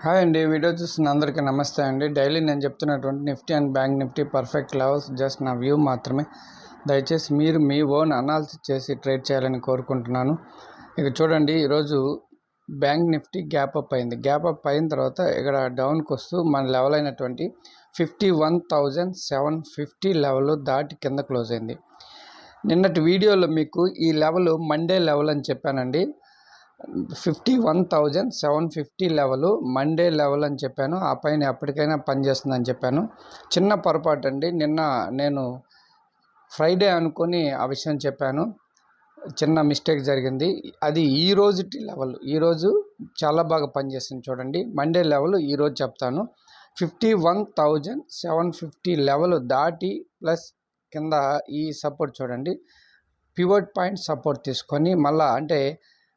Hi అండి. Video చూస్తున్న అందరికీ నమస్తే అండి. డైలీ నేను చెప్తున్నటువంటి Nifty and bank Nifty perfect levels just నా వ్యూ మాత్రమే. దయచేసి మీరు మీ ఓన్ అనాలిసిస్ చేసి ట్రేడ్ చేయాలని కోరుకుంటున్నాను. ఇక చూడండి, ఈరోజు బ్యాంక్ నిఫ్టీ గ్యాప్ అప్ అయింది. గ్యాప్ అప్ అయిన తర్వాత ఇక్కడ డౌన్కి వస్తూ మన లెవెల్ అయినటువంటి 51,750 లెవెల్ దాటి కింద క్లోజ్ అయింది. నిన్నటి వీడియోలో మీకు ఈ లెవెల్ మండే లెవెల్ అని చెప్పానండి. 51,750 లెవెల్ మండే లెవెల్ అని చెప్పాను. ఆ పైన ఎప్పటికైనా పనిచేస్తుందని చెప్పాను. చిన్న పొరపాటు అండి. నిన్న నేను ఫ్రైడే అనుకొని ఆ విషయం చెప్పాను. చిన్న మిస్టేక్ జరిగింది. అది ఈ రోజుటి లెవెల్. ఈరోజు చాలా బాగా పనిచేస్తుంది. చూడండి, మండే లెవెల్ ఈరోజు చెప్తాను. 51,750 లెవెల్ దాటి ప్లస్ కింద ఈ సపోర్ట్ చూడండి, పివట్ పాయింట్ సపోర్ట్ తీసుకొని మళ్ళా అంటే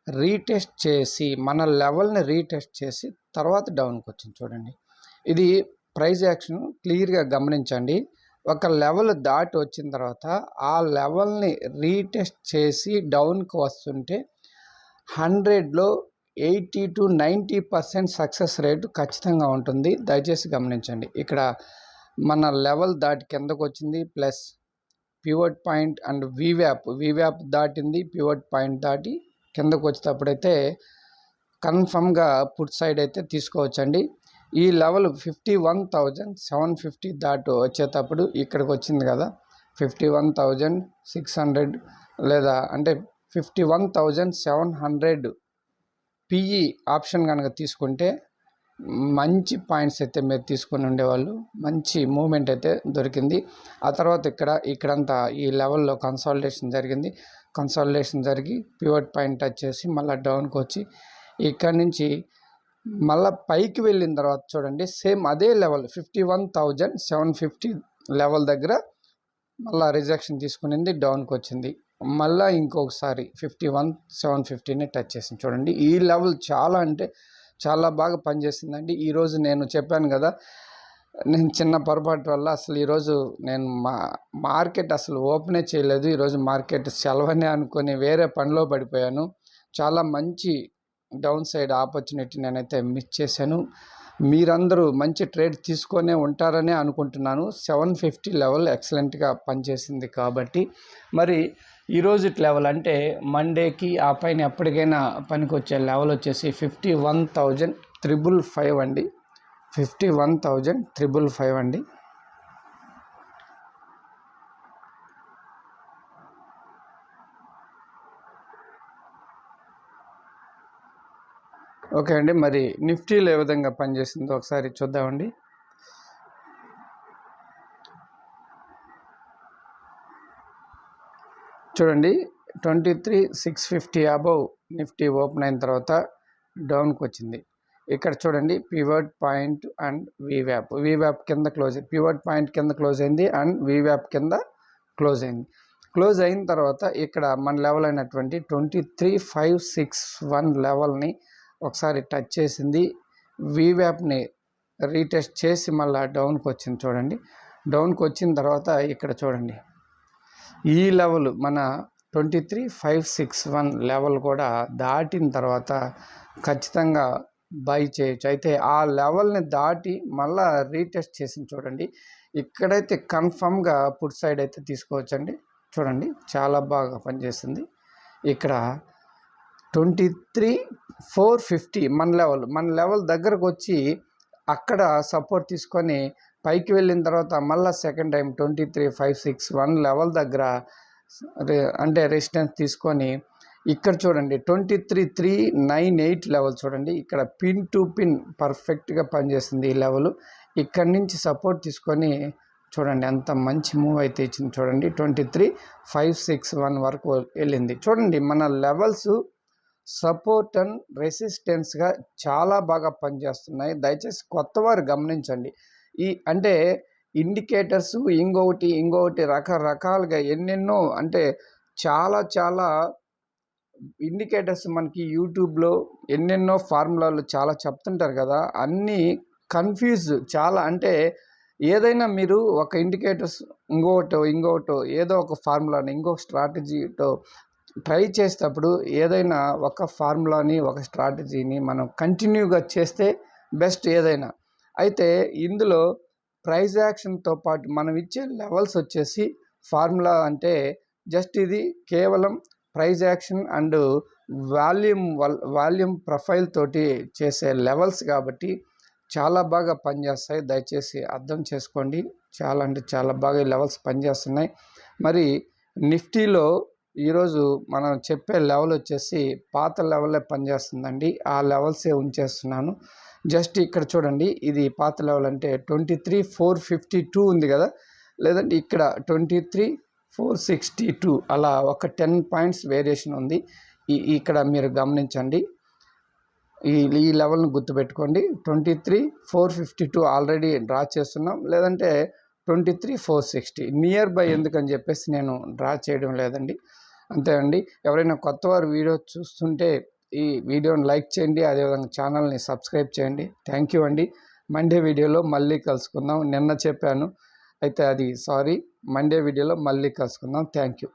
రీటెస్ట్ చేసి మన లెవెల్ని రీటెస్ట్ చేసి తర్వాత డౌన్కి వచ్చింది. చూడండి, ఇది ప్రైస్ యాక్షన్ క్లియర్గా గమనించండి. ఒక లెవెల్ దాటి వచ్చిన తర్వాత ఆ లెవెల్ని రీటెస్ట్ చేసి డౌన్కి వస్తుంటే 100లో 80 to 90% సక్సెస్ రేటు ఖచ్చితంగా ఉంటుంది. దయచేసి గమనించండి. ఇక్కడ మన లెవెల్ దాటి కిందకు వచ్చింది, ప్లస్ పివట్ పాయింట్ అండ్ వీవ్యాప్ దాటింది, పివట్ పాయింట్ దాటి కిందకు వచ్చేటప్పుడైతే కన్ఫర్మ్గా పుట్ సైడ్ అయితే తీసుకోవచ్చండి. ఈ లెవెల్ 51,750 దాటి వచ్చేటప్పుడు ఇక్కడికి వచ్చింది కదా, 51,600 లేదా అంటే 51,700 పిఈ ఆప్షన్ కనుక తీసుకుంటే మంచి పాయింట్స్ అయితే మీరు తీసుకొని ఉండేవాళ్ళు. మంచి మూమెంట్ అయితే దొరికింది. ఆ తర్వాత ఇక్కడంతా ఈ లెవెల్లో కన్సాలిడేషన్ జరిగింది. కన్సాలిడేషన్ జరిగి పివట్ పాయింట్ టచ్ చేసి మళ్ళీ డౌన్కి వచ్చి ఇక్కడ నుంచి మళ్ళీ పైకి వెళ్ళిన తర్వాత చూడండి, సేమ్ అదే లెవెల్ 51,750 లెవెల్ దగ్గర మళ్ళీ రిజెక్షన్ తీసుకునింది, డౌన్కి వచ్చింది. మళ్ళీ ఇంకొకసారి 51,750ని టచ్ చేసింది. చూడండి, ఈ లెవెల్ చాలా అంటే చాలా బాగా పనిచేసిందండి. ఈరోజు నేను చెప్పాను కదా, నేను చిన్న పొరపాటు వల్ల అసలు ఈరోజు నేను మార్కెట్ అసలు ఓపెనే చేయలేదు. ఈరోజు మార్కెట్ సెలవనే అనుకొని వేరే పనిలో పడిపోయాను. చాలా మంచి డౌన్ సైడ్ ఆపర్చునిటీ నేనైతే మిస్ చేశాను. మీరందరూ మంచి ట్రేడ్ తీసుకొనే ఉంటారనే అనుకుంటున్నాను. 750 లెవెల్ ఎక్సలెంట్గా పనిచేసింది. కాబట్టి మరి ఈరోజు లెవెల్ అంటే మండేకి ఆ పైన ఎప్పటికైనా పనికి వచ్చే లెవెల్ వచ్చేసి 51,355 అండి. 51,355 అండి. ఓకే అండి, మరి నిఫ్టీలో ఏ విధంగా పనిచేసిందో ఒకసారి చూద్దామండి. చూడండి, 23,650 అబౌవ్ నిఫ్టీ ఓపెన్ అయిన తర్వాత డౌన్కి వచ్చింది. ఇక్కడ చూడండి, పివట్ పాయింట్ అండ్ వీవ్యాప్ కింద క్లోజ్ అయింది. పివట్ పాయింట్ కింద క్లోజ్ అయింది అండ్ వీవ్యాప్ కింద క్లోజ్ అయింది. క్లోజ్ అయిన తర్వాత ఇక్కడ మన లెవెల్ అయినటువంటి 23,561 లెవెల్ని ఒకసారి టచ్ చేసింది. వీవ్యాప్ని రీటెస్ట్ చేసి మళ్ళీ డౌన్కి వచ్చింది. చూడండి, డౌన్కి వచ్చిన తర్వాత ఇక్కడ చూడండి, ఈ లెవెల్ మన 23,561 లెవెల్ కూడా దాటిన తర్వాత ఖచ్చితంగా బై చేయొచ్చు. అయితే ఆ లెవెల్ని దాటి మళ్ళీ రీటెస్ట్ చేసింది. చూడండి, ఇక్కడైతే కన్ఫర్మ్గా పుట్ సైడ్ అయితే తీసుకోవచ్చండి. చూడండి, చాలా బాగా పనిచేస్తుంది. ఇక్కడ 23,450 మన లెవెల్ దగ్గరకు వచ్చి అక్కడ సపోర్ట్ తీసుకొని పైకి వెళ్ళిన తర్వాత మళ్ళీ సెకండ్ టైం 23,561 లెవెల్ దగ్గర అంటే రెసిస్టెన్స్ తీసుకొని ఇక్కడ చూడండి 23,398 లెవెల్ చూడండి, ఇక్కడ పిన్ టు పిన్ పర్ఫెక్ట్గా పనిచేస్తుంది ఈ లెవెల్. ఇక్కడి నుంచి సపోర్ట్ తీసుకొని చూడండి ఎంత మంచి మూవ్ అయితే ఇచ్చింది. చూడండి, 23,561 వరకు వెళ్ళింది. చూడండి, మన లెవెల్స్ సపోర్ట్ అండ్ రెసిస్టెన్స్గా చాలా బాగా పనిచేస్తున్నాయి. దయచేసి కొత్త వారు గమనించండి. అంటే ఇండికేటర్స్ ఇంకొకటి రకరకాలుగా ఎన్నెన్నో అంటే చాలా ఇండికేటర్స్ మనకి యూట్యూబ్లో ఎన్నెన్నో ఫార్ములాలు చాలా చెప్తుంటారు కదా, అన్నీ కన్ఫ్యూజ్ చాలా. అంటే ఏదైనా మీరు ఒక ఇండికేటర్స్ ఇంకొకటో ఏదో ఒక ఫార్ములాని ఇంకొక స్ట్రాటజీతో ట్రై చేసేటప్పుడు ఏదైనా ఒక ఫార్ములాని ఒక స్ట్రాటజీని మనం కంటిన్యూగా చేస్తే బెస్ట్ ఏదైనా. అయితే ఇందులో ప్రైజ్ యాక్షన్తో పాటు మనం ఇచ్చే లెవెల్స్ వచ్చేసి ఫార్ములా అంటే జస్ట్ ఇది కేవలం price action and volume profile తోటి చేసే లెవెల్స్ కాబట్టి చాలా బాగా పనిచేస్తాయి. దయచేసి అర్థం చేసుకోండి. చాలా అంటే చాలా బాగా ఈ లెవెల్స్ పనిచేస్తున్నాయి. మరి నిఫ్టీలో ఈరోజు మనం చెప్పే లెవెల్ వచ్చేసి పాత లెవెల్లే పనిచేస్తుందండి. ఆ లెవెల్సే ఉంచేస్తున్నాను. జస్ట్ ఇక్కడ చూడండి, ఇది పాత లెవెల్ అంటే 23,452 ఉంది కదా, లేదంటే ఇక్కడ 23,462 అలా ఒక 10 పాయింట్స్ వేరియేషన్ ఉంది. ఇక్కడ మీరు గమనించండి, ఈ లెవెల్ని గుర్తుపెట్టుకోండి. 23,452 ఆల్రెడీ డ్రా చేస్తున్నాం, లేదంటే 23,460 నియర్ బై ఎందుకని చెప్పేసి నేను డ్రా చేయడం లేదండి. అంతే అండి. ఎవరైనా కొత్త వారు వీడియో చూస్తుంటే ఈ వీడియోని లైక్ చేయండి, అదేవిధంగా ఛానల్ని సబ్స్క్రైబ్ చేయండి. థ్యాంక్ యూ అండి. మండే వీడియోలో మళ్ళీ కలుసుకుందాం. నిన్న చెప్పాను అయితే అది సారీ, మండే వీడియోలో మళ్ళీ కలుసుకుందాం. Thank you.